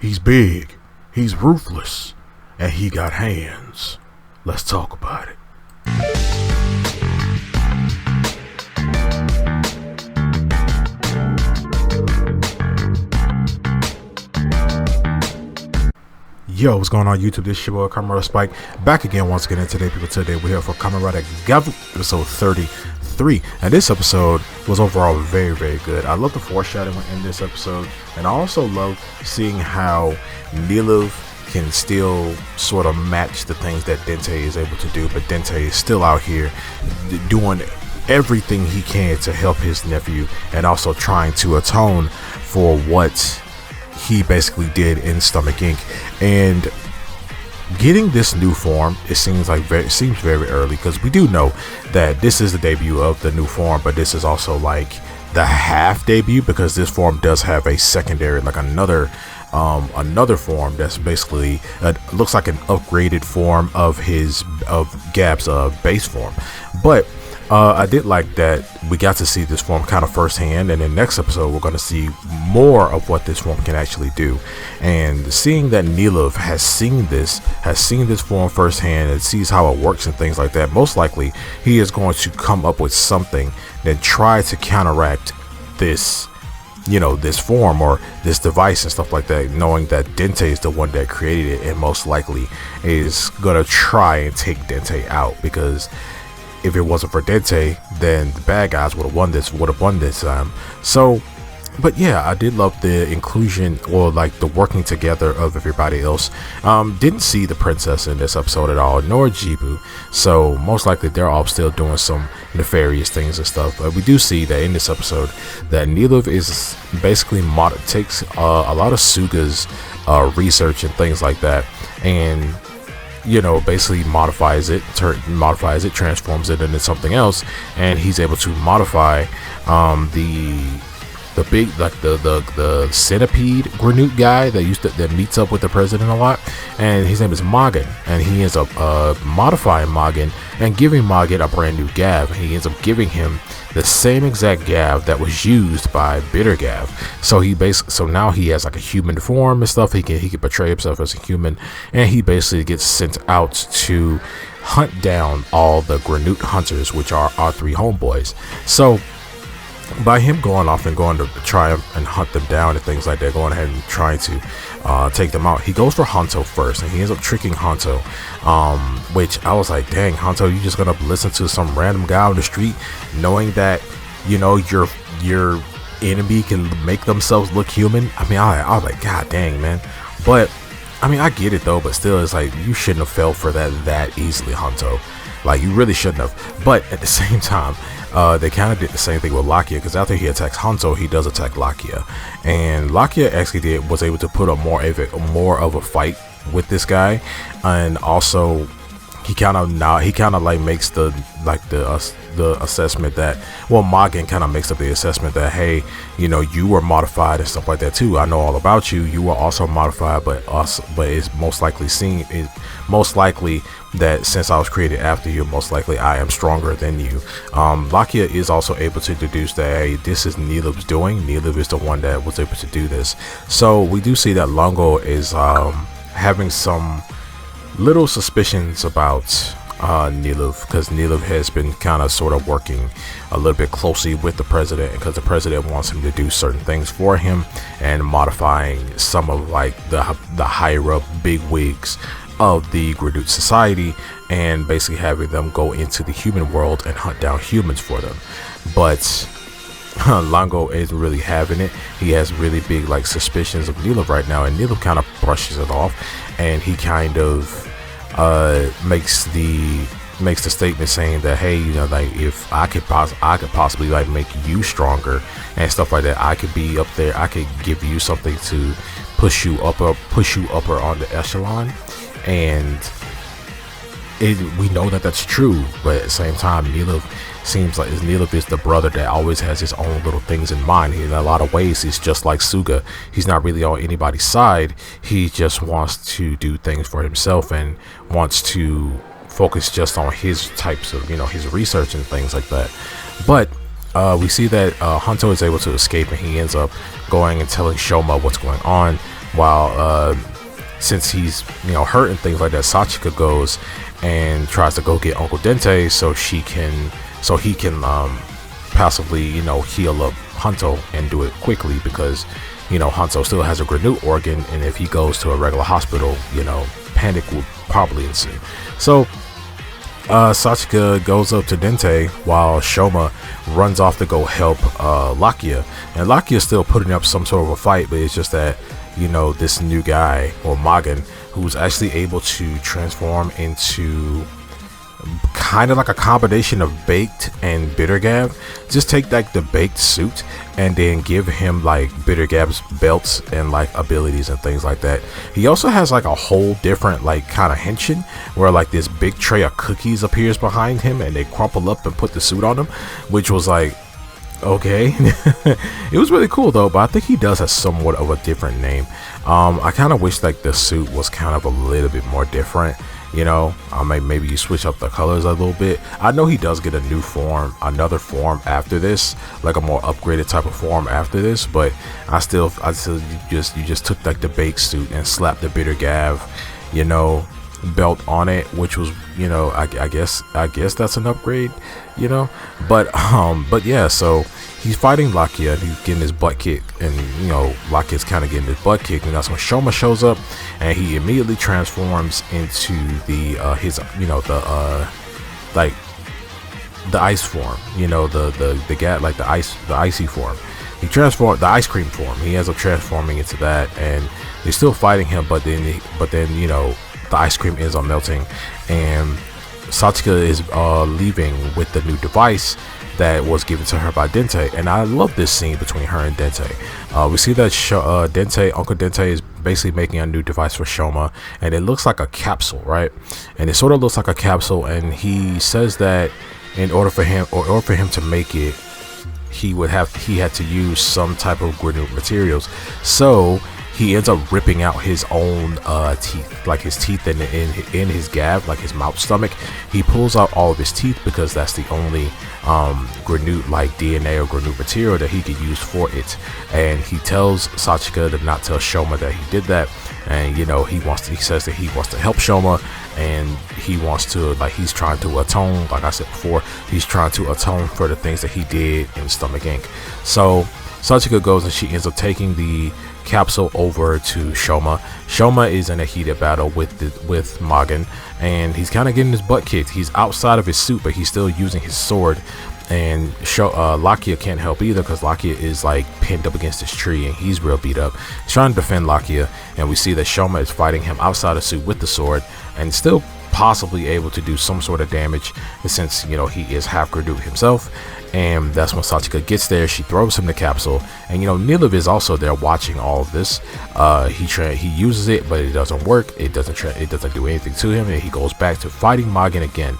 He's big, he's ruthless, and he got hands. Let's talk about it. Yo, what's going on YouTube? This is your boy Kamen Spike back again once again. And today we're here for Kamen GAVV episode 33, and this episode was overall very, very good. I love the foreshadowing in this episode, and I also love seeing how Reivew can still sort of match the things that Dente is able to do, but Dente is still out here doing everything he can to help his nephew, and also trying to atone for what he basically did in Stomach Inc. And getting this new form, it seems very early, because we do know that this is the debut of the new form, but this is also like the half debut, because this form does have a secondary, like another form that's basically looks like an upgraded form of Gav's base form. But I did like that we got to see this form kind of firsthand, and in the next episode we're going to see more of what this form can actually do. And seeing that Reivew has seen this form firsthand and sees how it works and things like that, most likely he is going to come up with something that try to counteract this, this form or this device and stuff like that, knowing that Dente is the one that created it, and most likely is gonna try and take Dente out, because if it wasn't for Dente, then the bad guys would have won this time. So, but yeah, I did love the inclusion, or like the working together of everybody else. Didn't see the princess in this episode at all, nor GAVV. So most likely they're all still doing some nefarious things and stuff. But we do see that in this episode that Reivew is basically takes a lot of Suga's research and things like that, and basically modifies it, transforms it into something else, and he's able to modify the big, like the centipede Granute guy that meets up with the president a lot, and his name is Magen, and he ends up modifying Magen and giving Magen a brand new GAVV. He ends up giving him the same exact GAVV that was used by Bitter GAVV. So now he has like a human form and stuff. He can portray himself as a human, and he basically gets sent out to hunt down all the Granute hunters, which are our three homeboys. So by him going off and going to try and hunt them down and things like that, going ahead and trying to take them out, he goes for Hanto first, and he ends up tricking Hanto, which I was like, dang, Hanto, you just gonna listen to some random guy on the street, knowing that your enemy can make themselves look human? I mean, I was like, god dang, man. But I mean, I get it though, but still, it's like, you shouldn't have fell for that easily, Hanto. Like, you really shouldn't have. But at the same time, they kind of did the same thing with Lakia, because after he attacks Hanto, he does attack Lakia, and Lakia actually was able to put up more of a fight with this guy, and also he kind of like makes the assessment that, well, Magen kind of makes up the assessment that, hey, you were modified and stuff like that too. I know all about you. You were also modified, but it's most likely that since I was created after you, most likely I am stronger than you. Lakia is also able to deduce that, hey, this is Reivew's doing. Reivew is the one that was able to do this. So we do see that Longo is having some little suspicions about Reivew, because Reivew has been kind of sort of working a little bit closely with the president, because the president wants him to do certain things for him, and modifying some of like the higher up big wigs of the Granute society, and basically having them go into the human world and hunt down humans for them. But Longo isn't really having it. He has really big like suspicions of Reivew right now, and Reivew kind of brushes it off, and he kind of makes the statement saying that, hey, like, if I could possibly like make you stronger and stuff like that, I could be up there, I could give you something to push you upper on the echelon. And we know that that's true, but at the same time, Reivew seems like Reivew is the brother that always has his own little things in mind. In a lot of ways, he's just like Suga. He's not really on anybody's side. He just wants to do things for himself and wants to focus just on his types of, his research and things like that. But we see that Hanto is able to escape, and he ends up going and telling Shoma what's going on. while since he's hurt and things like that, Sachika goes and tries to go get Uncle Dente so he can passively heal up Hanto and do it quickly, because Hanto still has a Granute organ, and if he goes to a regular hospital, panic will probably ensue. So Sachika goes up to Dente while Shoma runs off to go help Lakia, and Lakia's still putting up some sort of a fight, but it's just that this new guy, or Magen, who's actually able to transform into kind of like a combination of Baked and Bittergav. Just take like the Baked suit and then give him like Bittergav's belts and like abilities and things like that. He also has like a whole different like kind of henshin where like this big tray of cookies appears behind him and they crumple up and put the suit on him, which was like, okay. It was really cool though, but I think he does have somewhat of a different name. I kind of wish like the suit was kind of a little bit more different. Maybe you switch up the colors a little bit. I know he does get a new form, another form after this, like a more upgraded type of form after this, but I still you just took like the Baked suit and slapped the Bittergav belt on it, which was I guess that's an upgrade, but yeah, so he's fighting Lakia, he's getting his butt kicked, and Lakia's kind of getting his butt kicked, and that's when Shoma shows up, and he immediately transforms into the the ice form, the guy, like the icy form. He transformed the ice cream form. He ends up transforming into that, and they're still fighting him, but then the ice cream ends up melting, and Sachika is leaving with the new device that was given to her by Dente. And I love this scene between her and Dente. We see that Uncle Dente is basically making a new device for Shoma, and it looks like a capsule, right? And it sort of looks like a capsule, and he says that in order for him to make it, he had to use some type of Granute materials. So he ends up ripping out his own teeth, like his teeth in his GAVV, like his mouth stomach. He pulls out all of his teeth because that's the only Granute like DNA or Granute material that he could use for it. And he tells Sachika to not tell Shoma that he did that. And he says that he wants to help Shoma, and he wants to, like, he's trying to atone, like I said before, he's trying to atone for the things that he did in Stomach Inc. So Sachika goes and she ends up taking the capsule over to Shoma. Shoma is in a heated battle with Magen, and he's kind of getting his butt kicked. He's outside of his suit, but he's still using his sword. And Lakia can't help either, because Lakia is like pinned up against this tree and he's real beat up. He's trying to defend Lakia, and we see that Shoma is fighting him outside of suit with the sword and still possibly able to do some sort of damage, since he is half Granute himself. And that's when Sachika gets there. She throws him the capsule, and Nilev is also there watching all of this. He uses it, but it doesn't work. It doesn't do anything to him, and he goes back to fighting Magen again.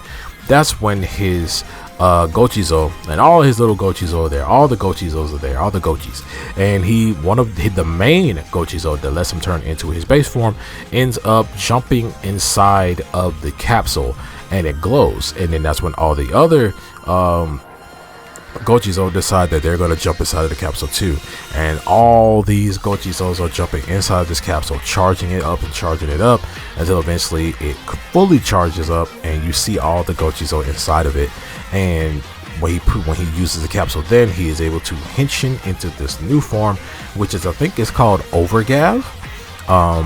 That's when his Gochizo and all his little Gochizo are there. All the Gochizos are there, all the Gochis. And the main Gochizo that lets him turn into his base form ends up jumping inside of the capsule, and it glows. And then that's when all the other Gochizo decide that they're going to jump inside of the capsule too, and all these Gochizos are jumping inside this capsule, charging it up until eventually it fully charges up, and you see all the Gochizo inside of it. And when he uses the capsule, then he is able to henshin into this new form, which is, I think it's called Overgav. I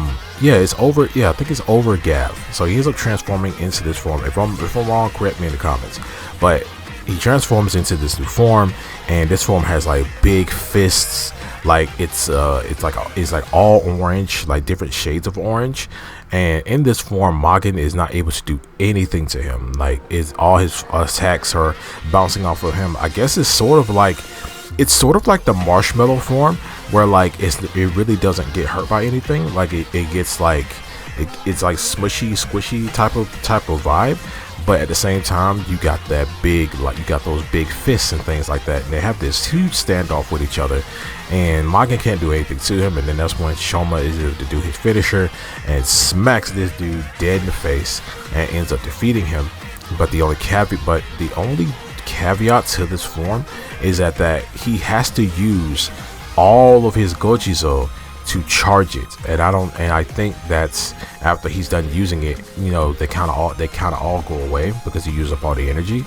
think it's Overgav. So he ends up transforming into this form. If I'm wrong, correct me in the comments. But he transforms into this new form, and this form has like big fists, like it's like all orange, like different shades of orange. And in this form, Magen is not able to do anything to him. Like, all his attacks are bouncing off of him. I guess it's sort of like the marshmallow form, where like it really doesn't get hurt by anything. Like it gets like it's like smushy, squishy type of vibe. But at the same time, you got that big, like you got those big fists and things like that, and they have this huge standoff with each other, and Magen can't do anything to him. And then that's when Shoma is able to do his finisher and smacks this dude dead in the face and ends up defeating him. But the only caveat to this form is that he has to use all of his Gochizo to charge it, and I think that's after he's done using it, you know, they kind of all go away because he used up all the energy.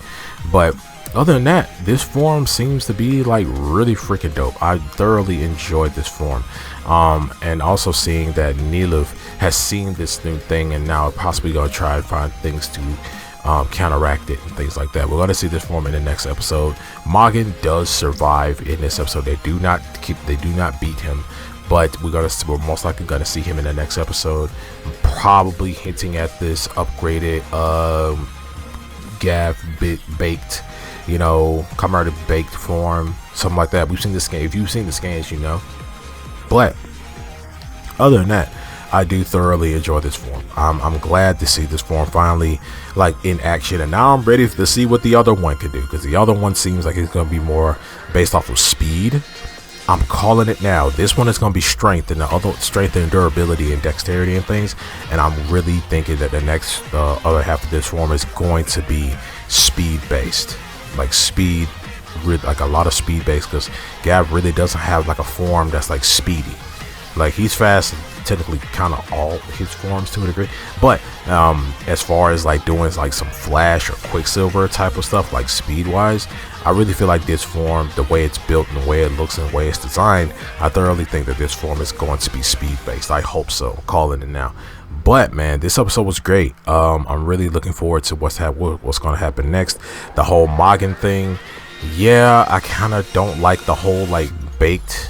But other than that, this form seems to be like really freaking dope. I thoroughly enjoyed this form, and also seeing that Reivew has seen this new thing and now possibly gonna try and find things to counteract it and things like that. We're gonna see this form in the next episode. Magen does survive in this episode. They do not beat him, but we're most likely gonna see him in the next episode, probably hinting at this upgraded GAVV baked, you know, Kamen Rider baked form, something like that. We've seen this game. If you've seen the scans, you know. But other than that, I do thoroughly enjoy this form. I'm glad to see this form finally like in action, and now I'm ready to see what the other one could do, because the other one seems like it's going to be more based off of speed. I'm calling it now. This one is going to be strength, and the other strength and durability and dexterity and things. And I'm really thinking that the next other half of this form is going to be speed based, like speed, like a lot of speed based, because Gav really doesn't have like a form that's like speedy. Like, he's fast technically kind of all his forms to a degree, but as far as like doing like some Flash or Quicksilver type of stuff, like speed wise, I really feel like this form, the way it's built and the way it looks and the way it's designed, I thoroughly think that this form is going to be speed based. I hope so. I'm calling it now. But man, this episode was great. I'm really looking forward to what's going to happen next. The whole Magen thing, yeah, I kind of don't like the whole like baked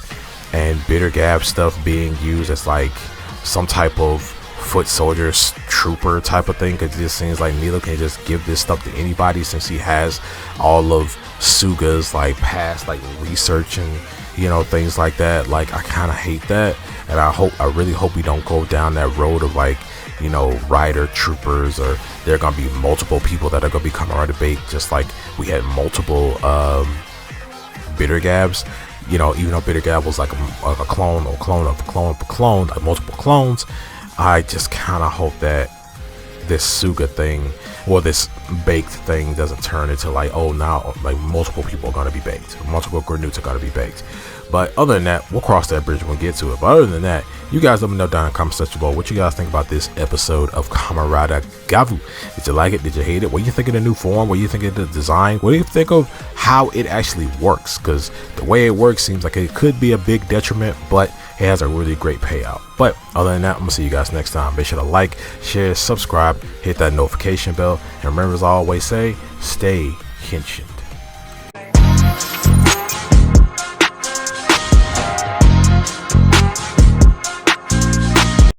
and bitter Gav stuff being used as like some type of foot soldiers trooper type of thing, because it just seems like Reivew can just give this stuff to anybody, since he has all of Suga's like past like research and, you know, things like that. Like, I kind of hate that, and I really hope we don't go down that road of like, you know, rider troopers, or there are gonna be multiple people that are gonna be coming right to bait, just like we had multiple bitter Gavs. You know, even though Bitter Gav was like a clone or clone of a clone of a clone, like multiple clones, I just kind of hope that this Suga thing, or this baked thing, doesn't turn into like, oh, now like multiple people are going to be baked, multiple Grenouts are going to be baked. But other than that, we'll cross that bridge when we get to it. But other than that, you guys let me know down in the comment section below what you guys think about this episode of Kamen Rider GAVV. Did you like it? Did you hate it? What do you think of the new form? What do you think of the design? What do you think of how it actually works? Because the way it works seems like it could be a big detriment, but it has a really great payout. But other than that, I'm gonna see you guys next time. Make sure to like, share, subscribe, hit that notification bell, and remember, as I always say, stay Henshin.